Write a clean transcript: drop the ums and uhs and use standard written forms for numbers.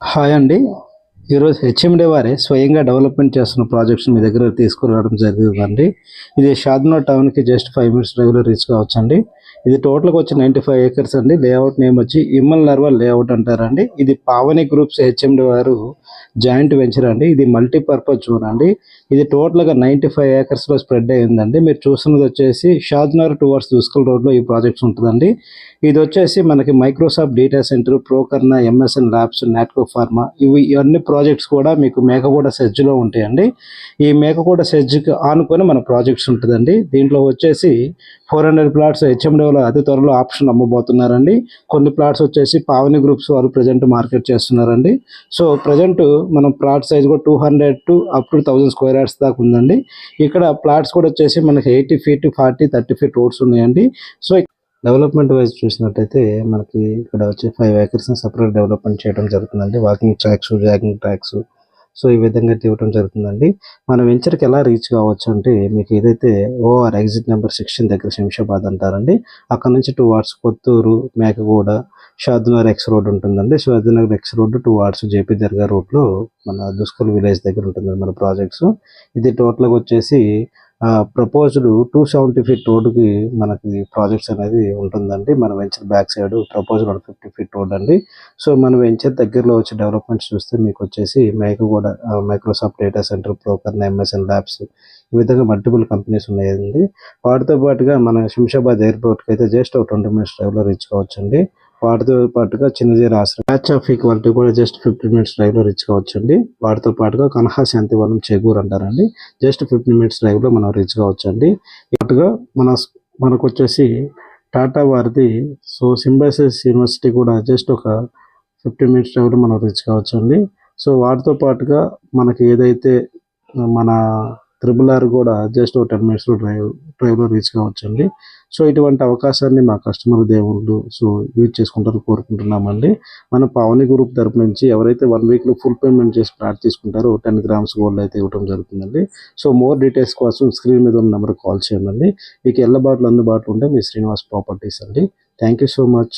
Hi అండి. ఈరోజు HMD వారే స్వయంగా డెవలప్‌మెంట్ చేస్తున్న ప్రాజెక్ట్స్ మీ దగ్గర తీసుకురావడం జరిగిందండి. ఇది షాద్నగర్ టౌన్‌కి జస్ట్ 5 మినిట్స్ డ్రైవ్‌లో రీచ్ కావచ్చండి. ఇది టోటల్‌గా వచ్చి 95 ఏకర్స్ అండి. లేఅవుట్ నేమ్ వచ్చి ఇమ్మల్ నర్వాల్ లేఅవుట్ అంటారండి. ఇది పావని గ్రూప్స్ హెచ్ఎండి వారు జాయింట్ వెంచర్ అండి. ఇది మల్టీపర్పస్ జోన్ అండి. ఇది టోటల్‌గా 95 ఏకర్స్‌లో స్ప్రెడ్ అయ్యిందండి. మీరు చూస్తున్నది వచ్చేసి షాద్నగర్ టువర్డ్స్ దుస్కల్ రోడ్‌లో ఈ ప్రాజెక్ట్స్ ఉంటదండి. ఇది వచ్చేసి మనకి మైక్రోసాఫ్ట్ డేటా సెంటర్, ప్రోకర్నా, ఎంఎస్ఎన్ ల్యాబ్స్, నాట్కో ఫార్మా ఇవన్నీ ప్రాజెక్ట్స్ కూడా మీకు మేకగూడ సెజ్లో ఉంటాయండి. ఈ మేకగూడ సెజ్కి ఆనుకొని మన ప్రాజెక్ట్స్ ఉంటుందండి. దీంట్లో వచ్చేసి 400 ప్లాట్స్ హెచ్ఎండిలో అతి త్వరలో ఆప్షన్ అమ్మబోతున్నారండి. కొన్ని ప్లాట్స్ వచ్చేసి పావని గ్రూప్స్ వారు ప్రజెంట్ మార్కెట్ చేస్తున్నారండి. సో ప్రజెంట్ మనం ప్లాట్ సైజ్ కూడా 200 to up to 1000 square yards దాకా ఉందండి. ఇక్కడ ప్లాట్స్ కూడా వచ్చేసి మనకి 80 ఫీట్, 40, 30 ఫీట్ రోడ్స్ ఉన్నాయండి. సో డెవలప్మెంట్ వైజ్ చూసినట్టయితే మనకి ఇక్కడ వచ్చి 5 ఏకర్స్‌ని సెపరేట్ డెవలప్మెంట్ చేయడం జరుగుతుందండి. Walking tracks, jogging tracks so ఈ విధంగా ఇవ్వడం జరుగుతుందండి. మన వెంచర్‌కి ఎలా రీచ్ కావచ్చు అంటే మీకు ఏదైతే ఓఆర్ ఎగ్జిట్ నెంబర్ 16 దగ్గర శంషాబాద్ అంటారండి. అక్కడ నుంచి 2 wards Kothur, Mekaguda, Shadnagar X road ఉంటుందండి. Shadnagar X road 2 wards JP Dargah రూట్‌లో మన దుస్కల్ విలేజ్ దగ్గర ఉంటుందండి మన ప్రాజెక్ట్స్. ఇది టోటల్‌గా వచ్చేసి ప్రపోజ్డ్ 270 ఫీట్ రోడ్డుకి మనకి ప్రాజెక్ట్స్ అనేది ఉంటుందండి. మన venture back side proposed 150 feet road అండి. సో మన వెంచర్ దగ్గరలో వచ్చే డెవలప్మెంట్స్ చూస్తే మీకు వచ్చేసి మేకగూడ మైక్రోసాఫ్ట్ డేటా సెంటర్, ప్రోకర్నా, ఎంఎస్ఎన్ ల్యాబ్స్ ఈ విధంగా మల్టిపుల్ కంపెనీస్ ఉన్నాయండి. వాటితో పాటుగా మన శంషాబాద్ ఎయిర్పోర్ట్కి అయితే జస్ట్ ఒక 20 మినిట్స్ డ్రైవ్లో రీచ్ కావచ్చండి. వాటితో పాటుగా చిన్నజీర ఆశ్రమం బ్యాచ్ ఆఫ్ ఈక్వాలిటీ కూడా జస్ట్ 15 మినిట్స్ డ్రైవ్లో రీచ్ కావచ్చండి. వాటితో పాటుగా కన్హా శాంతివనం చెగూరు అంటారండి. జస్ట్ 15 మినిట్స్ డ్రైవ్లో మనం రీచ్ కావచ్చండి. పాటుగా మనకు వచ్చేసి టాటా వారిది సో సింబైసిస్ యూనివర్సిటీ కూడా జస్ట్ ఒక 15 మినిట్స్ డ్రైవ్లో మనం రీచ్ కావచ్చండి. సో వాటితో పాటుగా మనకి ఏదైతే మన త్రిబుల్ ఆర్ కూడా జస్ట్ ఒక 10 మినిట్స్లో డ్రైవ్లో రీచ్ కావచ్చండి. సో ఇటువంటి అవకాశాన్ని మా కస్టమర్ దేవుళ్ళు సో యూజ్ చేసుకుంటారని కోరుకుంటున్నామండి. మన పావని గ్రూప్ తరపు నుంచి ఎవరైతే 1 వీక్లో ఫుల్ పేమెంట్ చేసి ప్లాట్ తీసుకుంటారో 10 గ్రామ్స్ గోల్డ్ అయితే ఇవ్వడం జరుగుతుందండి. సో మోర్ డీటెయిల్స్ కోసం స్క్రీన్ మీద ఉన్న నెంబర్కి కాల్ చేయండి. మీకు అందుబాటులో ఉంటే మీ శ్రీనివాస్ ప్రాపర్టీస్ అండి. Thank you so much.